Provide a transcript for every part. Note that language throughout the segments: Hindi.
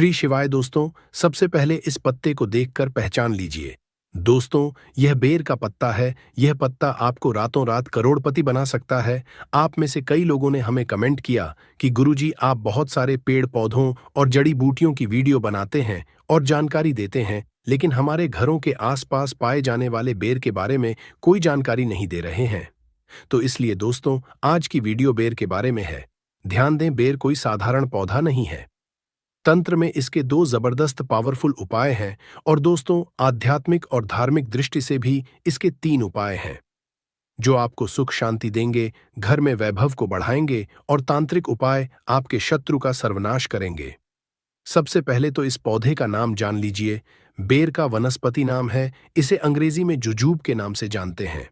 श्री शिवाय दोस्तों, सबसे पहले इस पत्ते को देखकर पहचान लीजिए। दोस्तों, यह बेर का पत्ता है। यह पत्ता आपको रातों रात करोड़पति बना सकता है। आप में से कई लोगों ने हमें कमेंट किया कि गुरुजी, आप बहुत सारे पेड़ पौधों और जड़ी बूटियों की वीडियो बनाते हैं और जानकारी देते हैं, लेकिन हमारे घरों के आसपास पाए जाने वाले बेर के बारे में कोई जानकारी नहीं दे रहे हैं। तो इसलिए दोस्तों, आज की वीडियो बेर के बारे में है। ध्यान दें, बेर कोई साधारण पौधा नहीं है। तंत्र में इसके दो जबरदस्त पावरफुल उपाय हैं और दोस्तों, आध्यात्मिक और धार्मिक दृष्टि से भी इसके 3 उपाय हैं जो आपको सुख शांति देंगे, घर में वैभव को बढ़ाएंगे और तांत्रिक उपाय आपके शत्रु का सर्वनाश करेंगे। सबसे पहले तो इस पौधे का नाम जान लीजिए। बेर का वनस्पति नाम है। इसे अंग्रेजी में जुजूब के नाम से जानते हैं।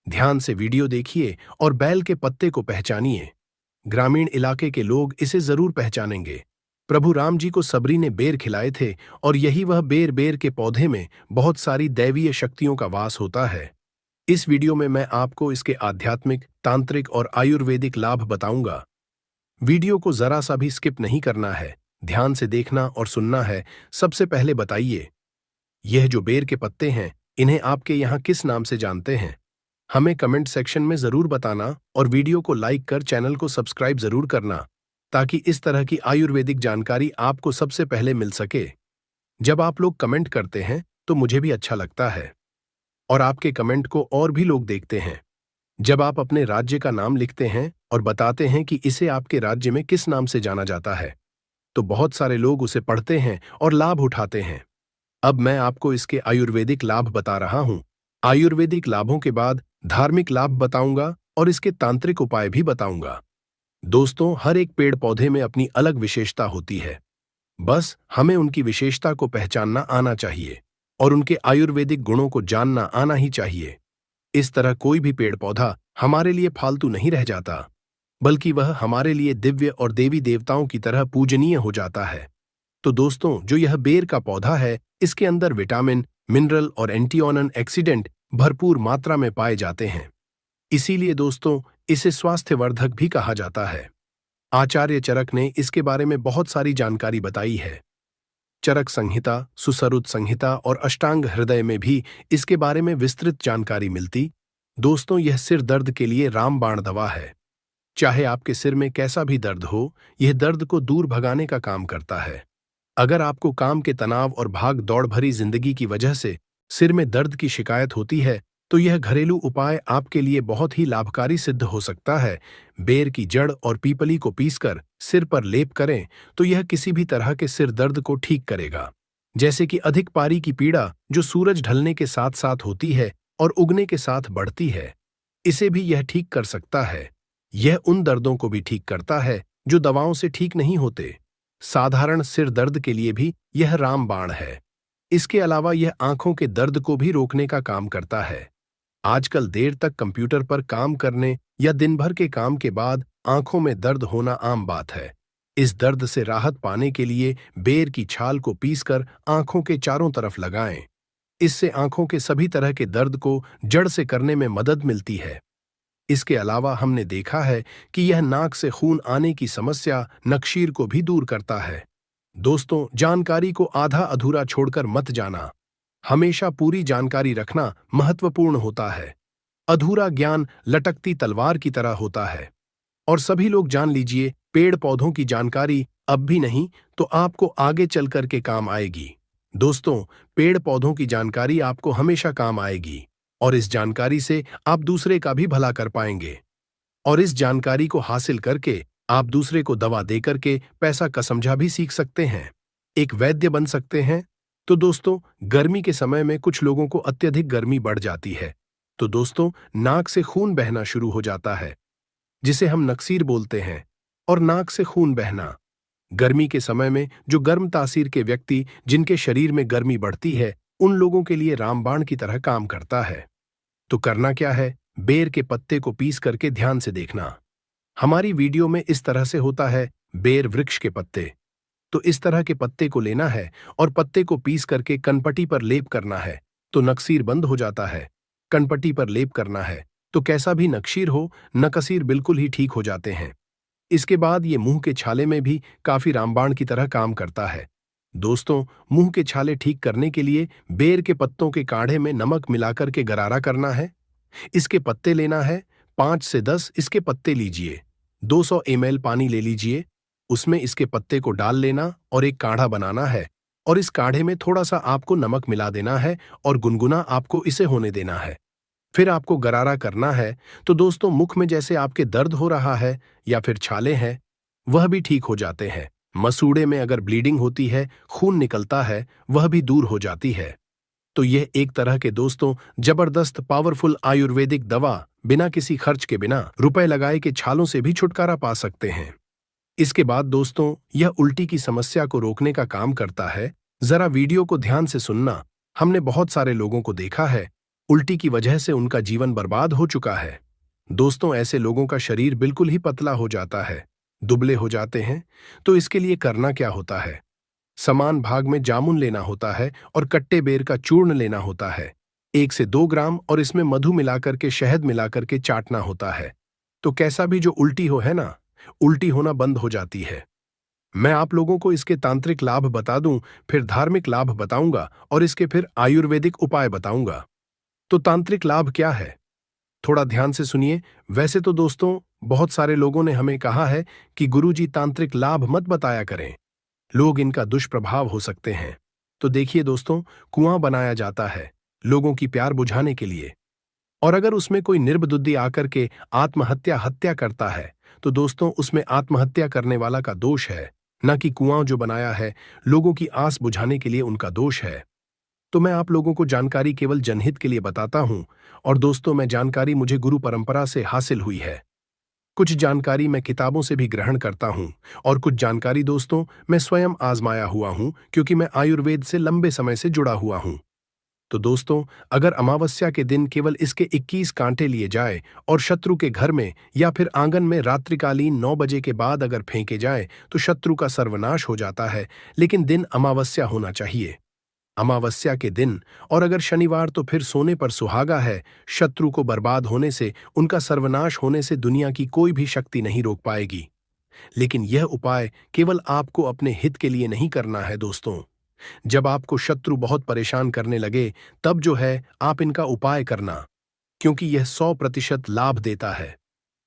ध्यान से वीडियो देखिए और बैल के पत्ते को पहचानिए। ग्रामीण इलाके के लोग इसे जरूर पहचानेंगे। प्रभु राम जी को सबरी ने बेर खिलाए थे और यही वह बेर के पौधे में बहुत सारी दैवीय शक्तियों का वास होता है। इस वीडियो में मैं आपको इसके आध्यात्मिक, तांत्रिक और आयुर्वेदिक लाभ बताऊंगा। वीडियो को जरा सा भी स्किप नहीं करना है, ध्यान से देखना और सुनना है। सबसे पहले बताइए, यह जो बेर के पत्ते हैं, इन्हें आपके यहाँ किस नाम से जानते हैं? हमें कमेंट सेक्शन में जरूर बताना और वीडियो को लाइक कर चैनल को सब्सक्राइब जरूर करना, ताकि इस तरह की आयुर्वेदिक जानकारी आपको सबसे पहले मिल सके। जब आप लोग कमेंट करते हैं तो मुझे भी अच्छा लगता है और आपके कमेंट को और भी लोग देखते हैं। जब आप अपने राज्य का नाम लिखते हैं और बताते हैं कि इसे आपके राज्य में किस नाम से जाना जाता है, तो बहुत सारे लोग उसे पढ़ते हैं और लाभ उठाते हैं। अब मैं आपको इसके आयुर्वेदिक लाभ बता रहा हूं। आयुर्वेदिक लाभों के बाद धार्मिक लाभ बताऊंगा और इसके तांत्रिक उपाय भी बताऊंगा। दोस्तों, हर एक पेड़ पौधे में अपनी अलग विशेषता होती है। बस हमें उनकी विशेषता को पहचानना आना चाहिए और उनके आयुर्वेदिक गुणों को जानना आना ही चाहिए। इस तरह कोई भी पेड़ पौधा हमारे लिए फालतू नहीं रह जाता, बल्कि वह हमारे लिए दिव्य और देवी देवताओं की तरह पूजनीय हो जाता है। तो दोस्तों, जो यह बेर का पौधा है, इसके अंदर विटामिन, मिनरल और एंटीऑक्सीडेंट भरपूर मात्रा में पाए जाते हैं। इसीलिए दोस्तों, इसे स्वास्थ्यवर्धक भी कहा जाता है। आचार्य चरक ने इसके बारे में बहुत सारी जानकारी बताई है। चरक संहिता, सुसरुत संहिता और अष्टांग हृदय में भी इसके बारे में विस्तृत जानकारी मिलती। दोस्तों, यह सिर दर्द के लिए रामबाण दवा है। चाहे आपके सिर में कैसा भी दर्द हो, यह दर्द को दूर भगाने का काम करता है। अगर आपको काम के तनाव और भाग दौड़ भरी जिंदगी की वजह से सिर में दर्द की शिकायत होती है, तो यह घरेलू उपाय आपके लिए बहुत ही लाभकारी सिद्ध हो सकता है। बेर की जड़ और पीपली को पीसकर सिर पर लेप करें तो यह किसी भी तरह के सिर दर्द को ठीक करेगा, जैसे कि अधिक पारी की पीड़ा जो सूरज ढलने के साथ साथ होती है और उगने के साथ बढ़ती है। इसे भी यह ठीक कर सकता है। यह उन दर्दों को भी ठीक करता है जो दवाओं से ठीक नहीं होते। साधारण सिर दर्द के लिए भी यह रामबाण है। इसके अलावा यह आंखों के दर्द को भी रोकने का काम करता है। आजकल देर तक कंप्यूटर पर काम करने या दिन भर के काम के बाद आंखों में दर्द होना आम बात है। इस दर्द से राहत पाने के लिए बेर की छाल को पीसकर आंखों के चारों तरफ लगाएं। इससे आंखों के सभी तरह के दर्द को जड़ से करने में मदद मिलती है। इसके अलावा हमने देखा है कि यह नाक से खून आने की समस्या, नक्शीर को भी दूर करता है। दोस्तों, जानकारी को आधा अधूरा छोड़कर मत जाना। हमेशा पूरी जानकारी रखना महत्वपूर्ण होता है। अधूरा ज्ञान लटकती तलवार की तरह होता है। और सभी लोग जान लीजिए, पेड़ पौधों की जानकारी अब भी नहीं तो आपको आगे चलकर के काम आएगी। दोस्तों, पेड़ पौधों की जानकारी आपको हमेशा काम आएगी और इस जानकारी से आप दूसरे का भी भला कर पाएंगे। और इस जानकारी को हासिल करके आप दूसरे को दवा देकर के पैसा का समझा भी सीख सकते हैं, एक वैद्य बन सकते हैं। तो दोस्तों, गर्मी के समय में कुछ लोगों को अत्यधिक गर्मी बढ़ जाती है, तो दोस्तों, नाक से खून बहना शुरू हो जाता है, जिसे हम नक्सीर बोलते हैं। और नाक से खून बहना गर्मी के समय में जो गर्म तासीर के व्यक्ति जिनके शरीर में गर्मी बढ़ती है, उन लोगों के लिए रामबाण की तरह काम करता है। तो करना क्या है? बेर के पत्ते को पीस करके ध्यान से देखना। हमारी वीडियो में इस तरह से होता है बेर वृक्ष के पत्ते। तो इस तरह के पत्ते को लेना है और पत्ते को पीस करके कनपटी पर लेप करना है, तो नक्सीर बंद हो जाता है। कनपटी पर लेप करना है तो कैसा भी नक्शीर हो, नकसीर बिल्कुल ही ठीक हो जाते हैं। इसके बाद ये मुंह के छाले में भी काफी रामबाण की तरह काम करता है। दोस्तों, मुंह के छाले ठीक करने के लिए बेर के पत्तों के काढ़े में नमक मिलाकर के गरारा करना है। इसके पत्ते लेना है, 5 से 10 इसके पत्ते लीजिए। 200 ml पानी ले लीजिए, उसमें इसके पत्ते को डाल लेना और एक काढ़ा बनाना है। और इस काढ़े में थोड़ा सा आपको नमक मिला देना है और गुनगुना आपको इसे होने देना है। फिर आपको गरारा करना है। तो दोस्तों, मुख में जैसे आपके दर्द हो रहा है या फिर छाले हैं, वह भी ठीक हो जाते हैं। मसूड़े में अगर ब्लीडिंग होती है, खून निकलता है, वह भी दूर हो जाती है। तो यह एक तरह के दोस्तों जबरदस्त पावरफुल आयुर्वेदिक दवा, बिना किसी खर्च के, बिना रुपए लगाए के छालों से भी छुटकारा पा सकते हैं। इसके बाद दोस्तों, यह उल्टी की समस्या को रोकने का काम करता है। जरा वीडियो को ध्यान से सुनना। हमने बहुत सारे लोगों को देखा है, उल्टी की वजह से उनका जीवन बर्बाद हो चुका है। दोस्तों, ऐसे लोगों का शरीर बिल्कुल ही पतला हो जाता है, दुबले हो जाते हैं। तो इसके लिए करना क्या होता है? समान भाग में जामुन लेना होता है और कट्टे बेर का चूर्ण लेना होता है, 1 से 2 ग्राम, और इसमें मधु मिलाकर के, शहद मिलाकर के चाटना होता है। तो कैसा भी जो उल्टी हो, है ना, उल्टी होना बंद हो जाती है। मैं आप लोगों को इसके तांत्रिक लाभ बता दूं, फिर धार्मिक लाभ बताऊंगा और इसके फिर आयुर्वेदिक उपाय बताऊंगा। तो तांत्रिक लाभ क्या है, थोड़ा ध्यान से सुनिए। वैसे तो दोस्तों, बहुत सारे लोगों ने हमें कहा है कि गुरुजी तांत्रिक लाभ मत बताया करें, लोग इनका दुष्प्रभाव हो सकते हैं। तो देखिए दोस्तों, कुआं बनाया जाता है लोगों की प्यार बुझाने के लिए, और अगर उसमें कोई निर्बुद्धि आकर के हत्या करता है, तो दोस्तों उसमें आत्महत्या करने वाला का दोष है, न कि कुआं जो बनाया है लोगों की आस बुझाने के लिए उनका दोष है। तो मैं आप लोगों को जानकारी केवल जनहित के लिए बताता हूं। और दोस्तों, मैं जानकारी मुझे गुरु परंपरा से हासिल हुई है। कुछ जानकारी मैं किताबों से भी ग्रहण करता हूं, और कुछ जानकारी दोस्तों मैं स्वयं आजमाया हुआ हूं, क्योंकि मैं आयुर्वेद से लंबे समय से जुड़ा हुआ हूं। तो दोस्तों, अगर अमावस्या के दिन केवल इसके 21 कांटे लिए जाए और शत्रु के घर में या फिर आंगन में रात्रिकालीन 9 बजे के बाद अगर फेंके जाए, तो शत्रु का सर्वनाश हो जाता है। लेकिन दिन अमावस्या होना चाहिए, अमावस्या के दिन। और अगर शनिवार, तो फिर सोने पर सुहागा है। शत्रु को बर्बाद होने से, उनका सर्वनाश होने से दुनिया की कोई भी शक्ति नहीं रोक पाएगी। लेकिन यह उपाय केवल आपको अपने हित के लिए नहीं करना है दोस्तों। जब आपको शत्रु बहुत परेशान करने लगे, तब जो है आप इनका उपाय करना, क्योंकि यह 100% लाभ देता है।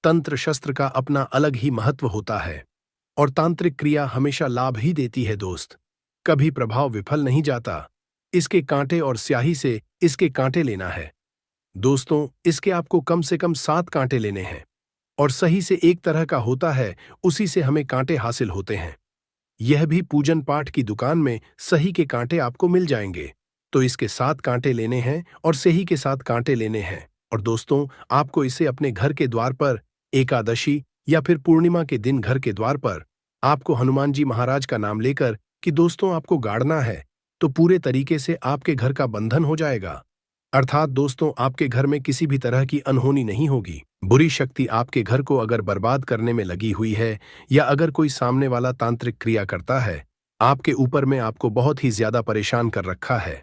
तंत्र शस्त्र का अपना अलग ही महत्व होता है, और तांत्रिक क्रिया हमेशा लाभ ही देती है दोस्त, कभी प्रभाव विफल नहीं जाता। इसके कांटे और स्याही से इसके कांटे लेना है दोस्तों। इसके आपको कम से कम 7 कांटे लेने हैं, और सही से एक तरह का होता है, उसी से हमें कांटे हासिल होते हैं। यह भी पूजन पाठ की दुकान में सही के कांटे आपको मिल जाएंगे। तो इसके 7 कांटे लेने हैं और सही के 7 कांटे लेने हैं। और दोस्तों, आपको इसे अपने घर के द्वार पर एकादशी या फिर पूर्णिमा के दिन घर के द्वार पर आपको हनुमान जी महाराज का नाम लेकर कि दोस्तों आपको गाड़ना है, तो पूरे तरीके से आपके घर का बंधन हो जाएगा। अर्थात दोस्तों, आपके घर में किसी भी तरह की अनहोनी नहीं होगी। बुरी शक्ति आपके घर को अगर बर्बाद करने में लगी हुई है, या अगर कोई सामने वाला तांत्रिक क्रिया करता है, आपके ऊपर में आपको बहुत ही ज्यादा परेशान कर रखा है,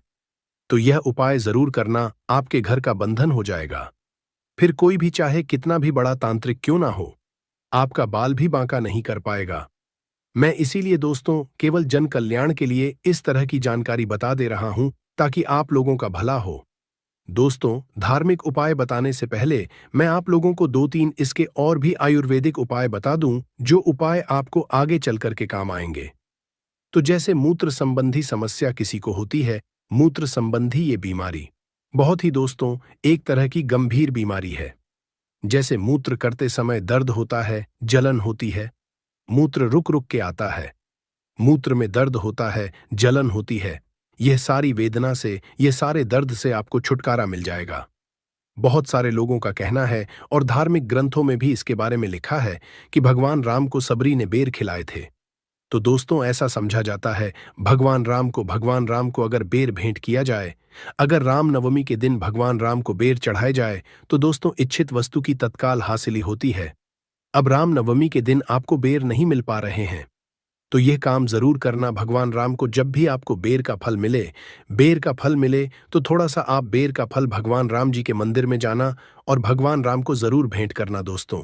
तो यह उपाय जरूर करना, आपके घर का बंधन हो जाएगा। फिर कोई भी चाहे कितना भी बड़ा तांत्रिक क्यों ना हो, आपका बाल भी बांका नहीं कर पाएगा। मैं इसीलिए दोस्तों केवल जन कल्याण के लिए इस तरह की जानकारी बता दे रहा हूं, ताकि आप लोगों का भला हो। दोस्तों, धार्मिक उपाय बताने से पहले मैं आप लोगों को 2-3 इसके और भी आयुर्वेदिक उपाय बता दूं, जो उपाय आपको आगे चल कर के काम आएंगे। तो जैसे मूत्र संबंधी समस्या किसी को होती है, मूत्र संबंधी ये बीमारी बहुत ही दोस्तों एक तरह की गंभीर बीमारी है। जैसे मूत्र करते समय दर्द होता है, जलन होती है, मूत्र रुक रुक के आता है, मूत्र में दर्द होता है, जलन होती है, यह सारी वेदना से, यह सारे दर्द से आपको छुटकारा मिल जाएगा। बहुत सारे लोगों का कहना है, और धार्मिक ग्रंथों में भी इसके बारे में लिखा है, कि भगवान राम को सबरी ने बेर खिलाए थे। तो दोस्तों, ऐसा समझा जाता है भगवान राम को अगर बेर भेंट किया जाए, अगर राम नवमी के दिन भगवान राम को बेर चढ़ाए जाए, तो दोस्तों इच्छित वस्तु की तत्काल हासिली होती है। अब राम नवमी के दिन आपको बेर नहीं मिल पा रहे हैं, तो यह काम जरूर करना। भगवान राम को जब भी आपको बेर का फल मिले, तो थोड़ा सा आप बेर का फल भगवान राम जी के मंदिर में जाना और भगवान राम को जरूर भेंट करना दोस्तों।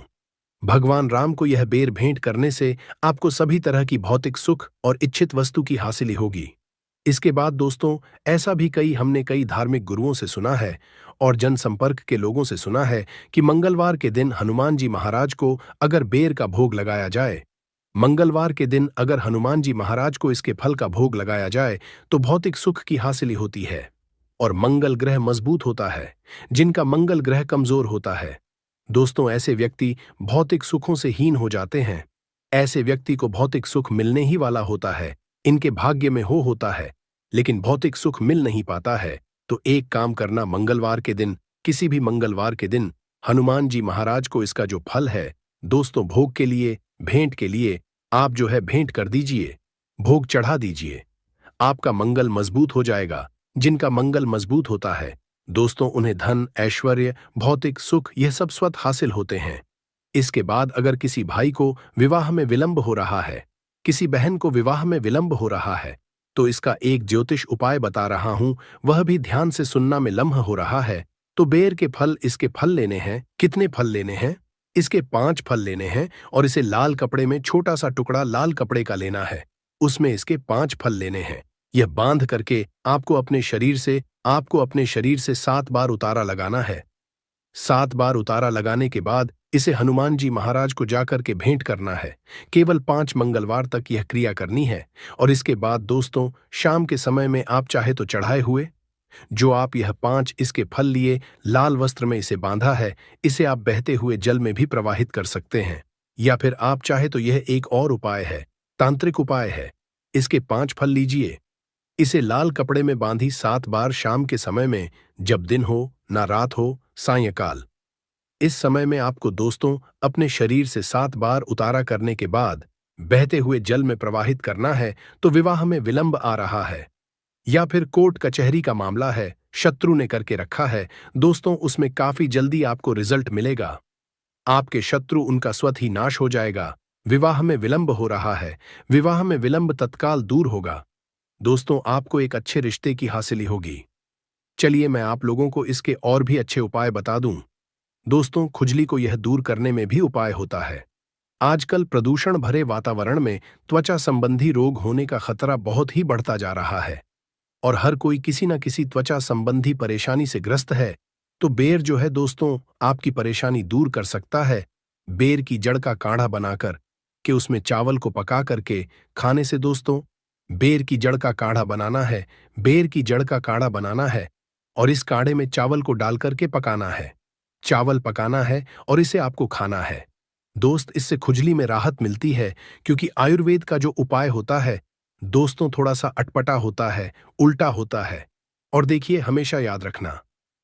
भगवान राम को यह बेर भेंट करने से आपको सभी तरह की भौतिक सुख और इच्छित वस्तु की हासिली होगी। इसके बाद दोस्तों, ऐसा भी हमने कई धार्मिक गुरुओं से सुना है और जनसंपर्क के लोगों से सुना है कि मंगलवार के दिन हनुमान जी महाराज को अगर बेर का भोग लगाया जाए, मंगलवार के दिन अगर हनुमान जी महाराज को इसके फल का भोग लगाया जाए तो भौतिक सुख की हासिली होती है और मंगल ग्रह मजबूत होता है। जिनका मंगल ग्रह कमजोर होता है दोस्तों, ऐसे व्यक्ति भौतिक सुखों से हीन हो जाते हैं। ऐसे व्यक्ति को भौतिक सुख मिलने ही वाला होता है, इनके भाग्य में होता है, लेकिन भौतिक सुख मिल नहीं पाता है। तो एक काम करना, मंगलवार के दिन, किसी भी मंगलवार के दिन हनुमान जी महाराज को इसका जो फल है दोस्तों, भोग के लिए, भेंट के लिए आप भेंट कर दीजिए, भोग चढ़ा दीजिए। आपका मंगल मजबूत हो जाएगा। जिनका मंगल मजबूत होता है दोस्तों, उन्हें धन, ऐश्वर्य, भौतिक सुख यह सब स्वतः हासिल होते हैं। इसके बाद अगर किसी भाई को विवाह में विलंब हो रहा है, किसी बहन को विवाह में विलंब हो रहा है, तो इसका एक ज्योतिष उपाय बता रहा हूं, वह भी ध्यान से सुनना। में लम्ह हो रहा है तो बेर के फल, इसके फल लेने हैं। कितने फल लेने हैं? इसके 5 फल लेने हैं और इसे लाल कपड़े में, छोटा सा टुकड़ा लाल कपड़े का लेना है, उसमें इसके 5 फल लेने हैं। यह बांध करके आपको अपने शरीर से 7 बार उतारा लगाना है। 7 बार उतारा लगाने के बाद इसे हनुमान जी महाराज को जाकर के भेंट करना है। केवल 5 मंगलवार तक यह क्रिया करनी है और इसके बाद दोस्तों, शाम के समय में आप चाहे तो चढ़ाए हुए जो आप यह 5 इसके फल लिए, लाल वस्त्र में इसे बांधा है, इसे आप बहते हुए जल में भी प्रवाहित कर सकते हैं। या फिर आप चाहे तो यह एक और उपाय है, तांत्रिक उपाय है। इसके 5 फल लीजिए, इसे लाल कपड़े में बांधी 7 बार शाम के समय में, जब दिन हो ना रात हो, सायंकाल, इस समय में आपको दोस्तों अपने शरीर से 7 बार उतारा करने के बाद बहते हुए जल में प्रवाहित करना है। तो विवाह में विलंब आ रहा है या फिर कोर्ट कचहरी का मामला है, शत्रु ने करके रखा है दोस्तों, उसमें काफी जल्दी आपको रिजल्ट मिलेगा। आपके शत्रु, उनका स्वतः ही नाश हो जाएगा। विवाह में विलंब हो रहा है, विवाह में विलंब तत्काल दूर होगा दोस्तों, आपको एक अच्छे रिश्ते की हासिली होगी। चलिए मैं आप लोगों को इसके और भी अच्छे उपाय बता दूं। दोस्तों, खुजली को यह दूर करने में भी उपाय होता है। आजकल प्रदूषण भरे वातावरण में त्वचा संबंधी रोग होने का खतरा बहुत ही बढ़ता जा रहा है और हर कोई किसी न किसी त्वचा संबंधी परेशानी से ग्रस्त है। तो बेर दोस्तों आपकी परेशानी दूर कर सकता है। बेर की जड़ का काढ़ा बनाकर के उसमें चावल को पका करके खाने से दोस्तों, बेर की जड़ का काढ़ा बनाना है, बेर की जड़ का काढ़ा बनाना है और इस काढ़े में चावल को डाल करके पकाना है। चावल पकाना है और इसे आपको खाना है। दोस्त, इससे खुजली में राहत मिलती है, क्योंकि आयुर्वेद का जो उपाय होता है दोस्तों थोड़ा सा अटपटा होता है, उल्टा होता है। और देखिए, हमेशा याद रखना,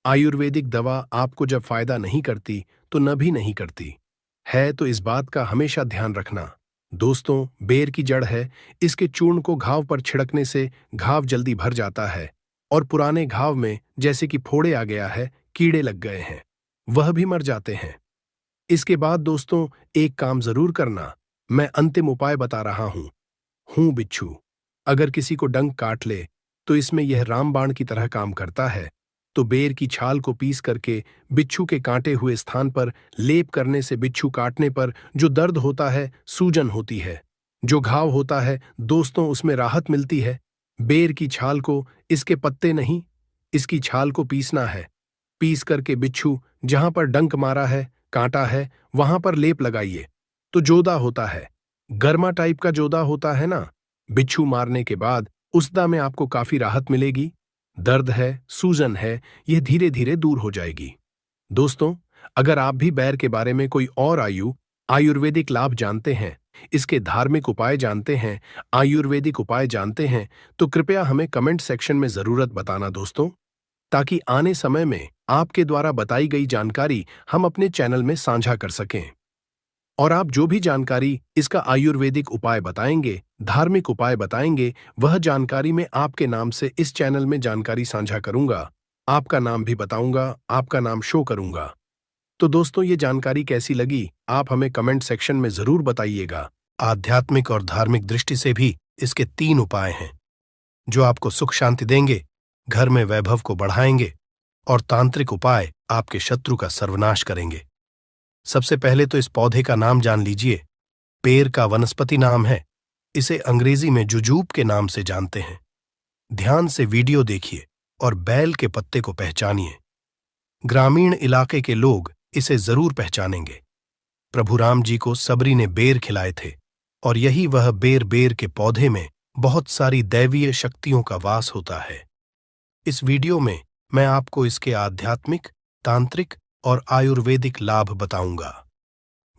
आयुर्वेदिक दवा आपको जब फायदा नहीं करती तो न भी नहीं करती है, तो इस बात का हमेशा ध्यान रखना। दोस्तों, बेर की जड़ है, इसके चूर्ण को घाव पर छिड़कने से घाव जल्दी भर जाता है और पुराने घाव में जैसे कि फोड़े आ गया है, कीड़े लग गए हैं, वह भी मर जाते हैं। इसके बाद दोस्तों एक काम जरूर करना, मैं अंतिम उपाय बता रहा हूं बिच्छू। अगर किसी को डंक काट ले तो इसमें यह रामबाण की तरह काम करता है। तो बेर की छाल को पीस करके बिच्छू के काटे हुए स्थान पर लेप करने से बिच्छू काटने पर जो दर्द होता है, सूजन होती है, जो घाव होता है दोस्तों, उसमें राहत मिलती है। बेर की छाल को, इसके पत्ते नहीं, इसकी छाल को पीसना है। पीस करके बिच्छू जहां पर डंक मारा है, कांटा है, वहां पर लेप लगाइए। तो जोदा होता है, गर्मा टाइप का जोदा होता है ना, बिच्छू मारने के बाद उसदा में आपको काफी राहत मिलेगी। दर्द है, सूजन है, यह धीरे धीरे दूर हो जाएगी। दोस्तों, अगर आप भी बेर के बारे में कोई और आयुर्वेदिक लाभ जानते हैं, इसके धार्मिक उपाय जानते हैं, आयुर्वेदिक उपाय जानते हैं, तो कृपया हमें कमेंट सेक्शन में जरूरत बताना दोस्तों, ताकि आने समय में आपके द्वारा बताई गई जानकारी हम अपने चैनल में साझा कर सकें। और आप जो भी जानकारी इसका आयुर्वेदिक उपाय बताएंगे, धार्मिक उपाय बताएंगे, वह जानकारी मैं आपके नाम से इस चैनल में जानकारी साझा करूंगा। आपका नाम भी बताऊंगा, आपका नाम शो करूंगा। तो दोस्तों, ये जानकारी कैसी लगी आप हमें कमेंट सेक्शन में जरूर बताइएगा। आध्यात्मिक और धार्मिक दृष्टि से भी इसके 3 उपाय हैं जो आपको सुख शांति देंगे, घर में वैभव को बढ़ाएंगे और तांत्रिक उपाय आपके शत्रु का सर्वनाश करेंगे। सबसे पहले तो इस पौधे का नाम जान लीजिए। पेड़ का वनस्पति नाम है। इसे अंग्रेजी में जुजूब के नाम से जानते हैं। ध्यान से वीडियो देखिए और बैल के पत्ते को पहचानिए। ग्रामीण इलाके के लोग इसे जरूर पहचानेंगे। प्रभु राम जी को सबरी ने बेर खिलाए थे और यही वह बेर के पौधे में बहुत सारी दैवीय शक्तियों का वास होता है। इस वीडियो में मैं आपको इसके आध्यात्मिक, तांत्रिक और आयुर्वेदिक लाभ बताऊंगा।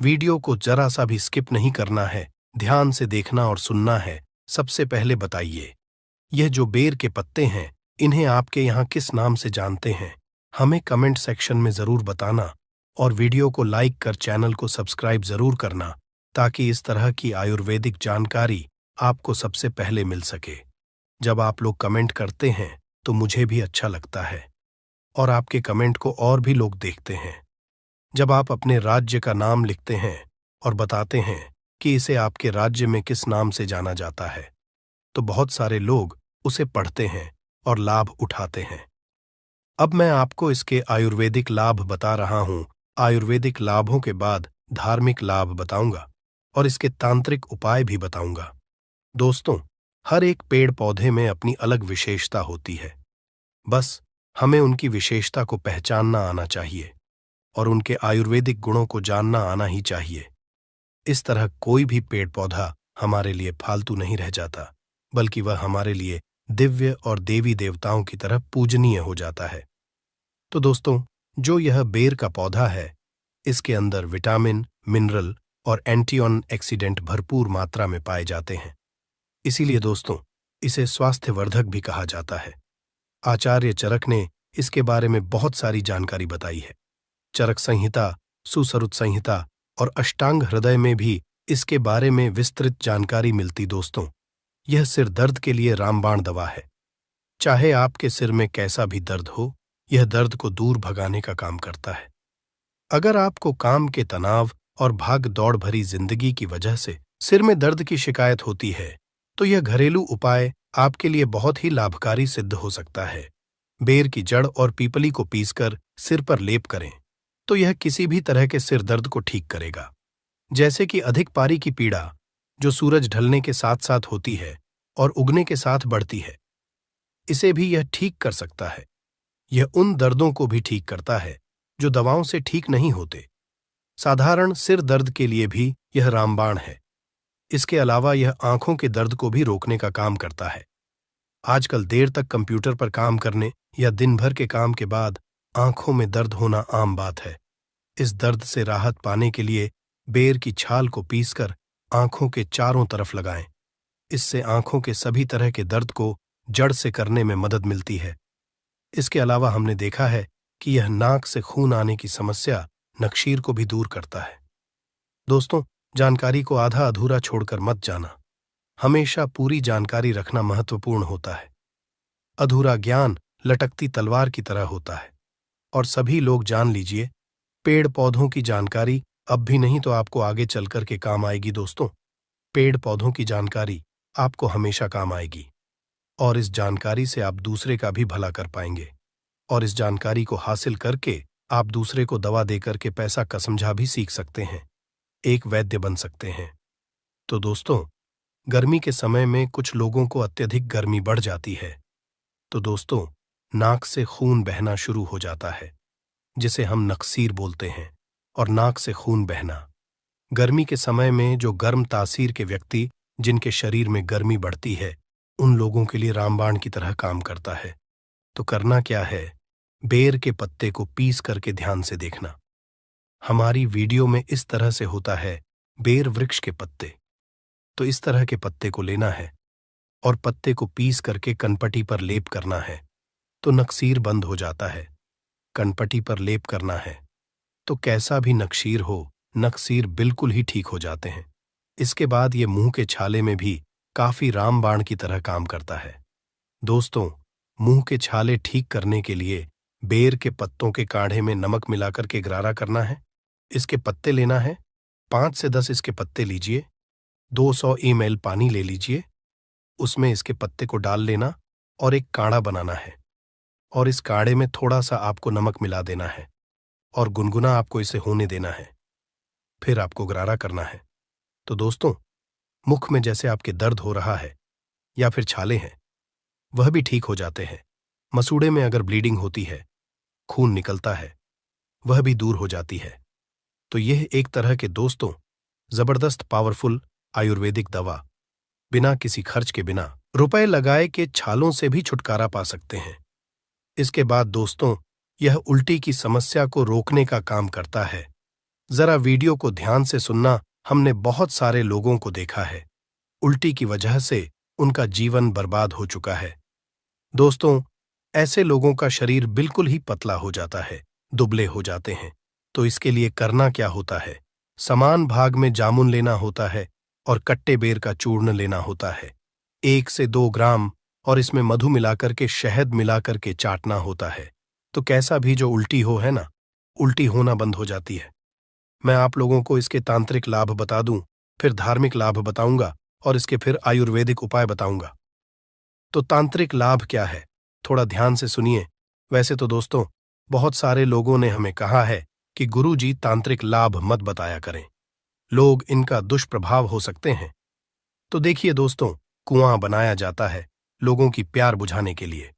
वीडियो को जरा सा भी स्किप नहीं करना है, ध्यान से देखना और सुनना है। सबसे पहले बताइए, यह जो बेर के पत्ते हैं, इन्हें आपके यहाँ किस नाम से जानते हैं? हमें कमेंट सेक्शन में जरूर बताना और वीडियो को लाइक कर चैनल को सब्सक्राइब जरूर करना, ताकि इस तरह की आयुर्वेदिक जानकारी आपको सबसे पहले मिल सके। जब आप लोग कमेंट करते हैं तो मुझे भी अच्छा लगता है और आपके कमेंट को और भी लोग देखते हैं। जब आप अपने राज्य का नाम लिखते हैं और बताते हैं कि इसे आपके राज्य में किस नाम से जाना जाता है, तो बहुत सारे लोग उसे पढ़ते हैं और लाभ उठाते हैं। अब मैं आपको इसके आयुर्वेदिक लाभ बता रहा हूं। आयुर्वेदिक लाभों के बाद धार्मिक लाभ बताऊंगा और इसके तांत्रिक उपाय भी बताऊंगा। दोस्तों, हर एक पेड़ पौधे में अपनी अलग विशेषता होती है। बस हमें उनकी विशेषता को पहचानना आना चाहिए और उनके आयुर्वेदिक गुणों को जानना आना ही चाहिए। इस तरह कोई भी पेड़ पौधा हमारे लिए फालतू नहीं रह जाता, बल्कि वह हमारे लिए दिव्य और देवी देवताओं की तरह पूजनीय हो जाता है। तो दोस्तों, जो यह बेर का पौधा है, इसके अंदर विटामिन, मिनरल और एंटीऑक्सीडेंट भरपूर मात्रा में पाए जाते हैं। इसीलिए दोस्तों, इसे स्वास्थ्यवर्धक भी कहा जाता है। आचार्य चरक ने इसके बारे में बहुत सारी जानकारी बताई है। चरक संहिता, सुश्रुत संहिता और अष्टांग हृदय में भी इसके बारे में विस्तृत जानकारी मिलती। दोस्तों, यह सिर दर्द के लिए रामबाण दवा है। चाहे आपके सिर में कैसा भी दर्द हो, यह दर्द को दूर भगाने का काम करता है। अगर आपको काम के तनाव और भाग दौड़ भरी जिंदगी की वजह से सिर में दर्द की शिकायत होती है, तो यह घरेलू उपाय आपके लिए बहुत ही लाभकारी सिद्ध हो सकता है। बेर की जड़ और पीपली को पीसकर सिर पर लेप करें, तो यह किसी भी तरह के सिर दर्द को ठीक करेगा। जैसे कि अधिक पारी की पीड़ा, जो सूरज ढलने के साथ साथ होती है और उगने के साथ बढ़ती है, इसे भी यह ठीक कर सकता है। यह उन दर्दों को भी ठीक करता है जो दवाओं से ठीक नहीं होते। साधारण सिर दर्द के लिए भी यह रामबाण है। इसके अलावा यह आंखों के दर्द को भी रोकने का काम करता है। आजकल देर तक कंप्यूटर पर काम करने या दिन भर के काम के बाद आंखों में दर्द होना आम बात है। इस दर्द से राहत पाने के लिए बेर की छाल को पीसकर आंखों के चारों तरफ लगाएं। इससे आंखों के सभी तरह के दर्द को जड़ से करने में मदद मिलती है। इसके अलावा हमने देखा है कि यह नाक से खून आने की समस्या, नक्शीर को भी दूर करता है। दोस्तों, जानकारी को आधा अधूरा छोड़कर मत जाना। हमेशा पूरी जानकारी रखना महत्वपूर्ण होता है। अधूरा ज्ञान लटकती तलवार की तरह होता है। और सभी लोग जान लीजिए, पेड़ पौधों की जानकारी अब भी नहीं तो आपको आगे चलकर के काम आएगी। दोस्तों, पेड़ पौधों की जानकारी आपको हमेशा काम आएगी और इस जानकारी से आप दूसरे का भी भला कर पाएंगे और इस जानकारी को हासिल करके आप दूसरे को दवा देकर के पैसा का समझा भी सीख सकते हैं, एक वैद्य बन सकते हैं। तो दोस्तों, गर्मी के समय में कुछ लोगों को अत्यधिक गर्मी बढ़ जाती है, तो दोस्तों, नाक से खून बहना शुरू हो जाता है, जिसे हम नक्सीर बोलते हैं। और नाक से खून बहना गर्मी के समय में जो गर्म तासीर के व्यक्ति, जिनके शरीर में गर्मी बढ़ती है, उन लोगों के लिए रामबाण की तरह काम करता है। तो करना क्या है? बेर के पत्ते को पीस करके ध्यान से देखना। हमारी वीडियो में इस तरह से होता है बेर वृक्ष के पत्ते। तो इस तरह के पत्ते को लेना है और पत्ते को पीस करके कनपटी पर लेप करना है, तो नक्सीर बंद हो जाता है। कनपटी पर लेप करना है तो कैसा भी नक्शीर हो, नक्सीर बिल्कुल ही ठीक हो जाते हैं। इसके बाद ये मुंह के छाले में भी काफी रामबाण की तरह काम करता है। दोस्तों, मुंह के छाले ठीक करने के लिए बेर के पत्तों के काढ़े में नमक मिलाकर के गरारा करना है। इसके पत्ते लेना है, 5 से 10 इसके पत्ते लीजिए, 200 ml पानी ले लीजिए, उसमें इसके पत्ते को डाल लेना और एक काढ़ा बनाना है और इस काढ़े में थोड़ा सा आपको नमक मिला देना है और गुनगुना आपको इसे होने देना है। फिर आपको गरारा करना है। तो दोस्तों, मुख में जैसे आपके दर्द हो रहा है या फिर छाले हैं, वह भी ठीक हो जाते हैं। मसूड़े में अगर ब्लीडिंग होती है, खून निकलता है, वह भी दूर हो जाती है। तो यह एक तरह के दोस्तों जबरदस्त पावरफुल आयुर्वेदिक दवा, बिना किसी खर्च के, बिना रुपए लगाए के छालों से भी छुटकारा पा सकते हैं। इसके बाद दोस्तों, यह उल्टी की समस्या को रोकने का काम करता है। जरा वीडियो को ध्यान से सुनना। हमने बहुत सारे लोगों को देखा है, उल्टी की वजह से उनका जीवन बर्बाद हो चुका है। दोस्तों, ऐसे लोगों का शरीर बिल्कुल ही पतला हो जाता है, दुबले हो जाते हैं। तो इसके लिए करना क्या होता है? समान भाग में जामुन लेना होता है और कट्टे बेर का चूर्ण लेना होता है, 1 से 2 ग्राम, और इसमें मधु मिलाकर के, शहद मिलाकर के चाटना होता है। तो कैसा भी जो उल्टी हो, है ना, उल्टी होना बंद हो जाती है। मैं आप लोगों को इसके तांत्रिक लाभ बता दूं, फिर धार्मिक लाभ बताऊंगा और इसके फिर आयुर्वेदिक उपाय बताऊंगा। तो तांत्रिक लाभ क्या है, थोड़ा ध्यान से सुनिए। वैसे तो दोस्तों, बहुत सारे लोगों ने हमें कहा है कि गुरुजी तांत्रिक लाभ मत बताया करें, लोग इनका दुष्प्रभाव हो सकते हैं। तो देखिए दोस्तों, कुआं बनाया जाता है लोगों की प्यार बुझाने के लिए,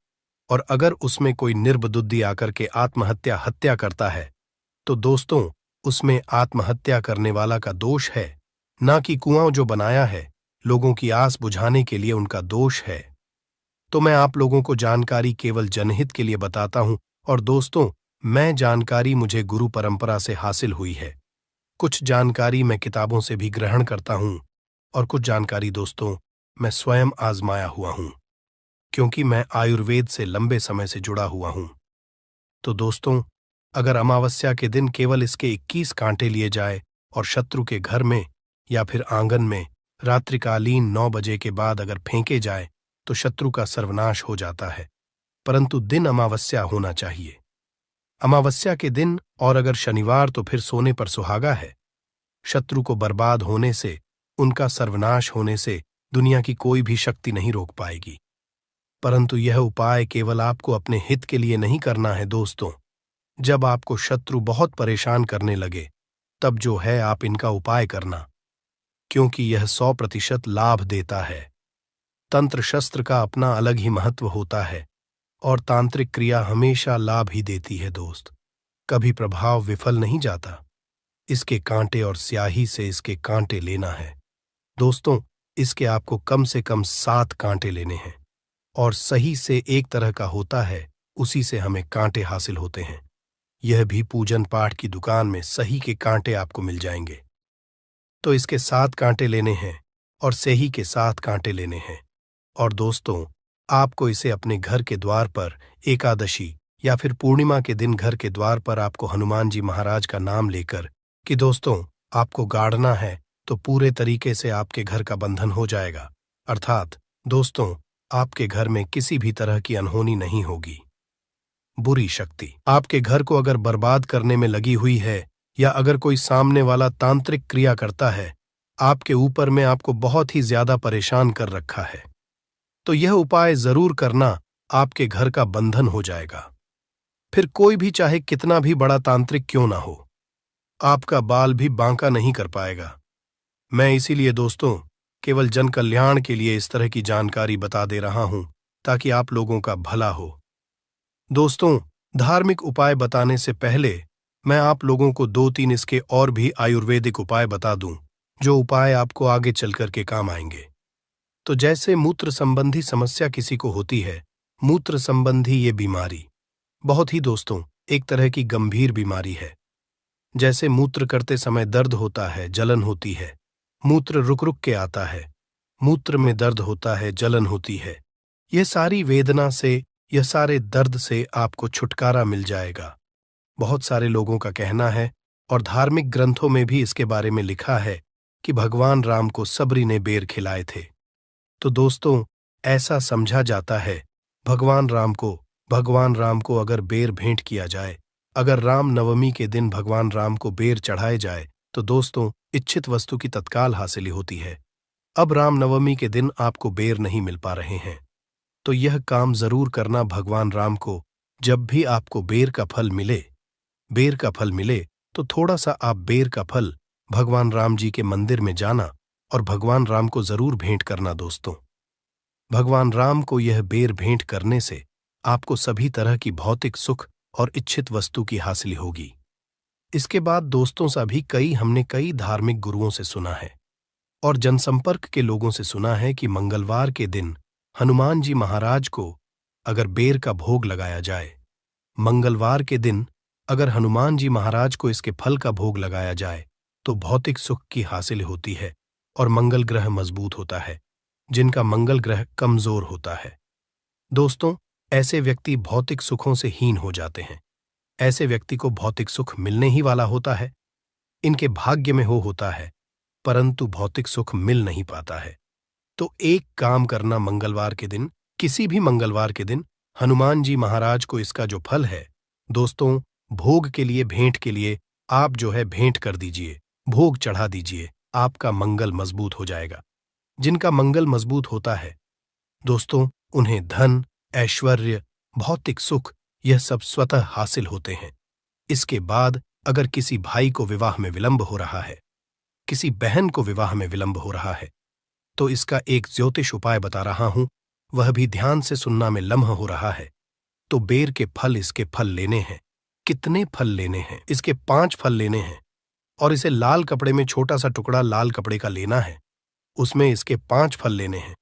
और अगर उसमें कोई निर्बुद्धि आकर के हत्या करता है, तो दोस्तों उसमें आत्महत्या करने वाला का दोष है, ना कि कुआं जो बनाया है लोगों की आस बुझाने के लिए उनका दोष है। तो मैं आप लोगों को जानकारी केवल जनहित के लिए बताता हूं, और दोस्तों, मैं जानकारी मुझे गुरु परंपरा से हासिल हुई है। कुछ जानकारी मैं किताबों से भी ग्रहण करता हूं, और कुछ जानकारी दोस्तों मैं स्वयं आजमाया हुआ हूं, क्योंकि मैं आयुर्वेद से लंबे समय से जुड़ा हुआ हूं। तो दोस्तों, अगर अमावस्या के दिन केवल इसके 21 कांटे लिए जाए और शत्रु के घर में या फिर आंगन में रात्रिकालीन 9 बजे के बाद अगर फेंके जाए, तो शत्रु का सर्वनाश हो जाता है। परंतु दिन अमावस्या होना चाहिए, अमावस्या के दिन, और अगर शनिवार तो फिर सोने पर सुहागा है। शत्रु को बर्बाद होने से, उनका सर्वनाश होने से दुनिया की कोई भी शक्ति नहीं रोक पाएगी। परंतु यह उपाय केवल आपको अपने हित के लिए नहीं करना है दोस्तों। जब आपको शत्रु बहुत परेशान करने लगे, तब जो है आप इनका उपाय करना, क्योंकि यह 100% लाभ देता है। तंत्र शस्त्र का अपना अलग ही महत्व होता है, और तांत्रिक क्रिया हमेशा लाभ ही देती है दोस्त, कभी प्रभाव विफल नहीं जाता। इसके कांटे और स्याही से इसके कांटे लेना है दोस्तों। इसके आपको कम से कम 7 कांटे लेने हैं, और सही से एक तरह का होता है, उसी से हमें कांटे हासिल होते हैं। यह भी पूजन पाठ की दुकान में सही के कांटे आपको मिल जाएंगे। तो इसके 7 कांटे लेने हैं और सही के 7 कांटे लेने हैं। और दोस्तों, आपको इसे अपने घर के द्वार पर एकादशी या फिर पूर्णिमा के दिन घर के द्वार पर आपको हनुमान जी महाराज का नाम लेकर कि दोस्तों आपको गाड़ना है, तो पूरे तरीके से आपके घर का बंधन हो जाएगा। अर्थात दोस्तों, आपके घर में किसी भी तरह की अनहोनी नहीं होगी। बुरी शक्ति आपके घर को अगर बर्बाद करने में लगी हुई है, या अगर कोई सामने वाला तांत्रिक क्रिया करता है आपके ऊपर में, आपको बहुत ही ज्यादा परेशान कर रखा है, तो यह उपाय जरूर करना, आपके घर का बंधन हो जाएगा। फिर कोई भी चाहे कितना भी बड़ा तांत्रिक क्यों ना हो, आपका बाल भी बांका नहीं कर पाएगा। मैं इसीलिए दोस्तों केवल जन कल्याण के लिए इस तरह की जानकारी बता दे रहा हूं, ताकि आप लोगों का भला हो। दोस्तों, धार्मिक उपाय बताने से पहले मैं आप लोगों को 2-3 इसके और भी आयुर्वेदिक उपाय बता दूं, जो उपाय आपको आगे चलकर के काम आएंगे। तो जैसे मूत्र संबंधी समस्या किसी को होती है, मूत्र संबंधी ये बीमारी बहुत ही दोस्तों एक तरह की गंभीर बीमारी है। जैसे मूत्र करते समय दर्द होता है, जलन होती है, मूत्र रुक रुक के आता है, मूत्र में दर्द होता है, जलन होती है, यह सारी वेदना से, यह सारे दर्द से आपको छुटकारा मिल जाएगा। बहुत सारे लोगों का कहना है, और धार्मिक ग्रंथों में भी इसके बारे में लिखा है, कि भगवान राम को सबरी ने बेर खिलाए थे। तो दोस्तों, ऐसा समझा जाता है भगवान राम को अगर बेर भेंट किया जाए, अगर राम नवमी के दिन भगवान राम को बेर चढ़ाए जाए, तो दोस्तों इच्छित वस्तु की तत्काल हासिल होती है। अब राम नवमी के दिन आपको बेर नहीं मिल पा रहे हैं, तो यह काम जरूर करना भगवान राम को, जब भी आपको बेर का फल मिले, तो थोड़ा सा आप बेर का फल भगवान राम जी के मंदिर में जाना और भगवान राम को जरूर भेंट करना दोस्तों। भगवान राम को यह बेर भेंट करने से आपको सभी तरह की भौतिक सुख और इच्छित वस्तु की हासिल होगी। इसके बाद दोस्तों सभी हमने कई धार्मिक गुरुओं से सुना है और जनसंपर्क के लोगों से सुना है कि मंगलवार के दिन हनुमान जी महाराज को अगर बेर का भोग लगाया जाए, मंगलवार के दिन अगर हनुमान जी महाराज को इसके फल का भोग लगाया जाए तो भौतिक सुख की हासिल होती है और मंगल ग्रह मजबूत होता है, जिनका मंगल ग्रह कमजोर होता है। दोस्तों, ऐसे व्यक्ति भौतिक सुखों से हीन हो जाते हैं। ऐसे व्यक्ति को भौतिक सुख मिलने ही वाला होता है, इनके भाग्य में होता है, परंतु भौतिक सुख मिल नहीं पाता है। तो एक काम करना, मंगलवार के दिन, किसी भी मंगलवार के दिन हनुमान जी महाराज को इसका जो फल है दोस्तों, भोग के लिए, भेंट के लिए आप भेंट कर दीजिए, भोग चढ़ा दीजिए, आपका मंगल मजबूत हो जाएगा। जिनका मंगल मजबूत होता है दोस्तों, उन्हें धन, ऐश्वर्य, भौतिक सुख यह सब स्वतः हासिल होते हैं। इसके बाद अगर किसी भाई को विवाह में विलंब हो रहा है, किसी बहन को विवाह में विलंब हो रहा है, तो इसका एक ज्योतिष उपाय बता रहा हूं, वह भी ध्यान से सुनना में लम्ह हो रहा है। तो बेर के फल, इसके फल लेने हैं। कितने फल लेने हैं? इसके 5 फल लेने हैं और इसे लाल कपड़े में, छोटा सा टुकड़ा लाल कपड़े का लेना है, उसमें इसके 5 फल लेने हैं।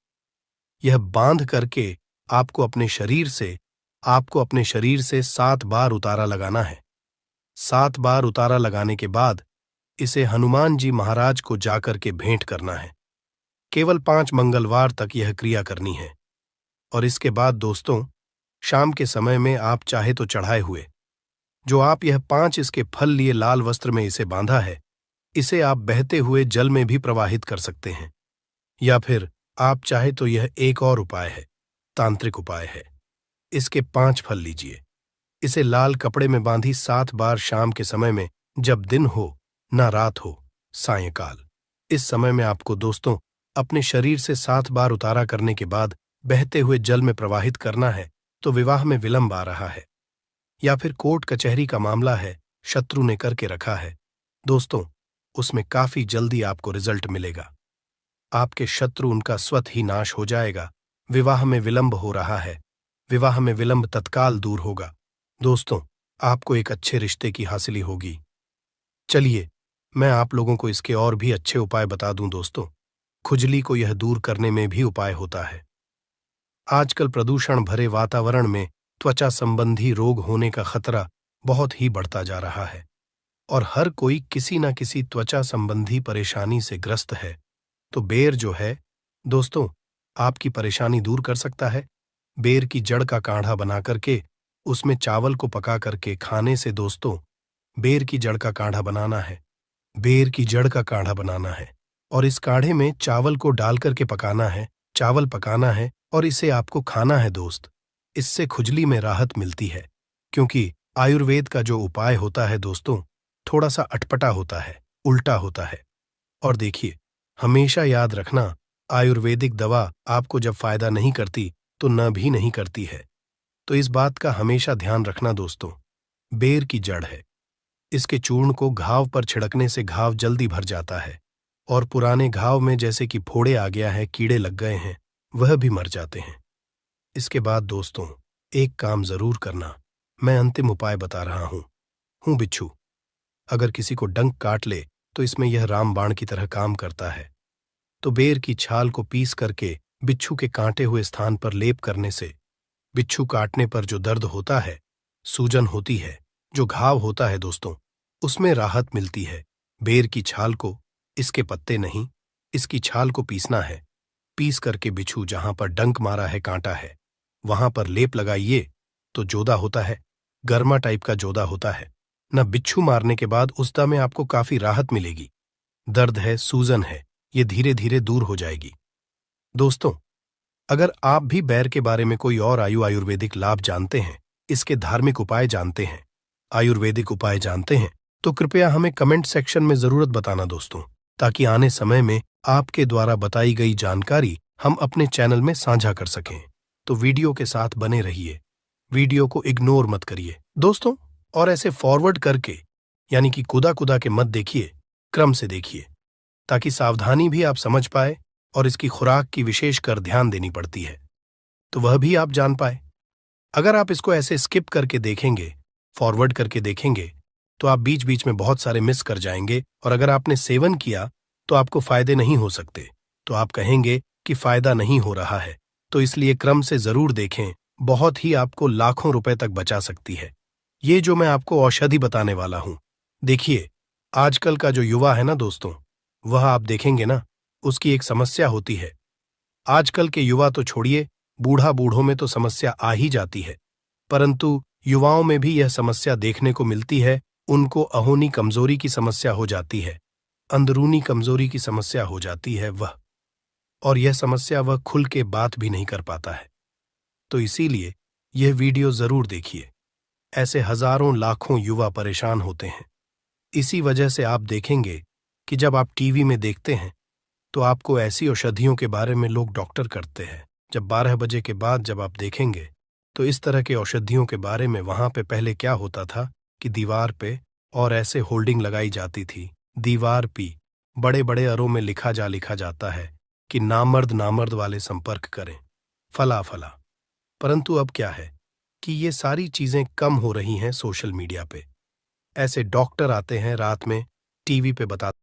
यह बांध करके आपको अपने शरीर से 7 बार उतारा लगाना है। 7 बार उतारा लगाने के बाद इसे हनुमान जी महाराज को जाकर के भेंट करना है। केवल 5 मंगलवार तक यह क्रिया करनी है और इसके बाद दोस्तों, शाम के समय में आप चाहे तो चढ़ाए हुए जो आप यह 5 इसके फल लिए लाल वस्त्र में इसे बांधा है, इसे आप बहते हुए जल में भी प्रवाहित कर सकते हैं। या फिर आप चाहे तो यह एक और उपाय है, तांत्रिक उपाय है। इसके 5 फल लीजिए, इसे लाल कपड़े में बांधी 7 बार शाम के समय में, जब दिन हो ना रात हो, सायंकाल, इस समय में आपको दोस्तों अपने शरीर से 7 बार उतारा करने के बाद बहते हुए जल में प्रवाहित करना है। तो विवाह में विलंब आ रहा है या फिर कोर्ट कचहरी का मामला है, शत्रु ने करके रखा है दोस्तों, उसमें काफी जल्दी आपको रिजल्ट मिलेगा। आपके शत्रु, उनका स्वतः ही नाश हो जाएगा। विवाह में विलंब हो रहा है, विवाह में विलंब तत्काल दूर होगा दोस्तों, आपको एक अच्छे रिश्ते की हासिली होगी। चलिए, मैं आप लोगों को इसके और भी अच्छे उपाय बता दूं दोस्तों। खुजली को यह दूर करने में भी उपाय होता है। आजकल प्रदूषण भरे वातावरण में त्वचा संबंधी रोग होने का खतरा बहुत ही बढ़ता जा रहा है और हर कोई किसी न किसी त्वचा संबंधी परेशानी से ग्रस्त है। तो बेर जो है दोस्तों, आपकी परेशानी दूर कर सकता है। बेर की जड़ का काढ़ा बना करके उसमें चावल को पका करके खाने से दोस्तों, बेर की जड़ का काढ़ा बनाना है, बेर की जड़ का काढ़ा बनाना है और इस काढ़े में चावल को डाल करके पकाना है, चावल पकाना है और इसे आपको खाना है दोस्त। इससे खुजली में राहत मिलती है, क्योंकि आयुर्वेद का जो उपाय होता है दोस्तों, थोड़ा सा अटपटा होता है, उल्टा होता है। और देखिए, हमेशा याद रखना, आयुर्वेदिक दवा आपको जब फायदा नहीं करती तो न भी नहीं करती है। तो इस बात का हमेशा ध्यान रखना दोस्तों। बेर की जड़ है, इसके चूर्ण को घाव पर छिड़कने से घाव जल्दी भर जाता है और पुराने घाव में जैसे कि फोड़े आ गया है, कीड़े लग गए हैं, वह भी मर जाते हैं। इसके बाद दोस्तों, एक काम जरूर करना, मैं अंतिम उपाय बता रहा हूं बिच्छू। अगर किसी को डंक काट ले तो इसमें यह रामबाण की तरह काम करता है। तो बेर की छाल को पीस करके बिच्छू के कांटे हुए स्थान पर लेप करने से बिच्छू काटने पर जो दर्द होता है, सूजन होती है, जो घाव होता है दोस्तों, उसमें राहत मिलती है। बेर की छाल को, इसके पत्ते नहीं, इसकी छाल को पीसना है। पीस करके बिच्छू जहां पर डंक मारा है, कांटा है, वहां पर लेप लगाइए तो जोदा होता है, गर्मा टाइप का जोदा होता है न। बिच्छू मारने के बाद उस दम में आपको काफी राहत मिलेगी। दर्द है, सूजन है, ये धीरे धीरे दूर हो जाएगी। दोस्तों, अगर आप भी बेर के बारे में कोई और आयुर्वेदिक लाभ जानते हैं, इसके धार्मिक उपाय जानते हैं, आयुर्वेदिक उपाय जानते हैं, तो कृपया हमें कमेंट सेक्शन में जरूरत बताना दोस्तों, ताकि आने समय में आपके द्वारा बताई गई जानकारी हम अपने चैनल में साझा कर सकें। तो वीडियो के साथ बने रहिए, वीडियो को इग्नोर मत करिए दोस्तों, और ऐसे फॉरवर्ड करके यानी कि कुदा कुदा के मत देखिए, क्रम से देखिए, ताकि सावधानी भी आप समझ पाए और इसकी खुराक की विशेषकर ध्यान देनी पड़ती है, तो वह भी आप जान पाए। अगर आप इसको ऐसे स्किप करके देखेंगे, फॉरवर्ड करके देखेंगे, तो आप बीच बीच में बहुत सारे मिस कर जाएंगे और अगर आपने सेवन किया तो आपको फायदे नहीं हो सकते, तो आप कहेंगे कि फायदा नहीं हो रहा है। तो इसलिए क्रम से जरूर देखें, बहुत ही आपको लाखों रुपए तक बचा सकती है। ये जो मैं आपको औषधि बताने वाला हूं, देखिए, आजकल का जो युवा है ना दोस्तों, वह आप देखेंगे ना, उसकी एक समस्या होती है। आजकल के युवा तो छोड़िए, बूढ़ा बूढ़ों में तो समस्या आ ही जाती है, परंतु युवाओं में भी यह समस्या देखने को मिलती है। उनको अहोनी कमजोरी की समस्या हो जाती है, अंदरूनी कमजोरी की समस्या हो जाती है वह, और यह समस्या वह खुल के बात भी नहीं कर पाता है। तो इसीलिए यह वीडियो जरूर देखिए। ऐसे हजारों लाखों युवा परेशान होते हैं। इसी वजह से आप देखेंगे कि जब आप टीवी में देखते हैं तो आपको ऐसी औषधियों के बारे में लोग डॉक्टर करते हैं। जब 12 बजे के बाद जब आप देखेंगे तो इस तरह के औषधियों के बारे में वहां पे पहले क्या होता था कि दीवार पे और ऐसे होल्डिंग लगाई जाती थी, दीवार पी बड़े बड़े अरों में लिखा जाता है कि नामर्द नामर्द वाले संपर्क करें, फला फला। परंतु अब क्या है कि ये सारी चीजें कम हो रही हैं सोशल मीडिया पे। ऐसे डॉक्टर आते हैं रात में, टीवी पे बताते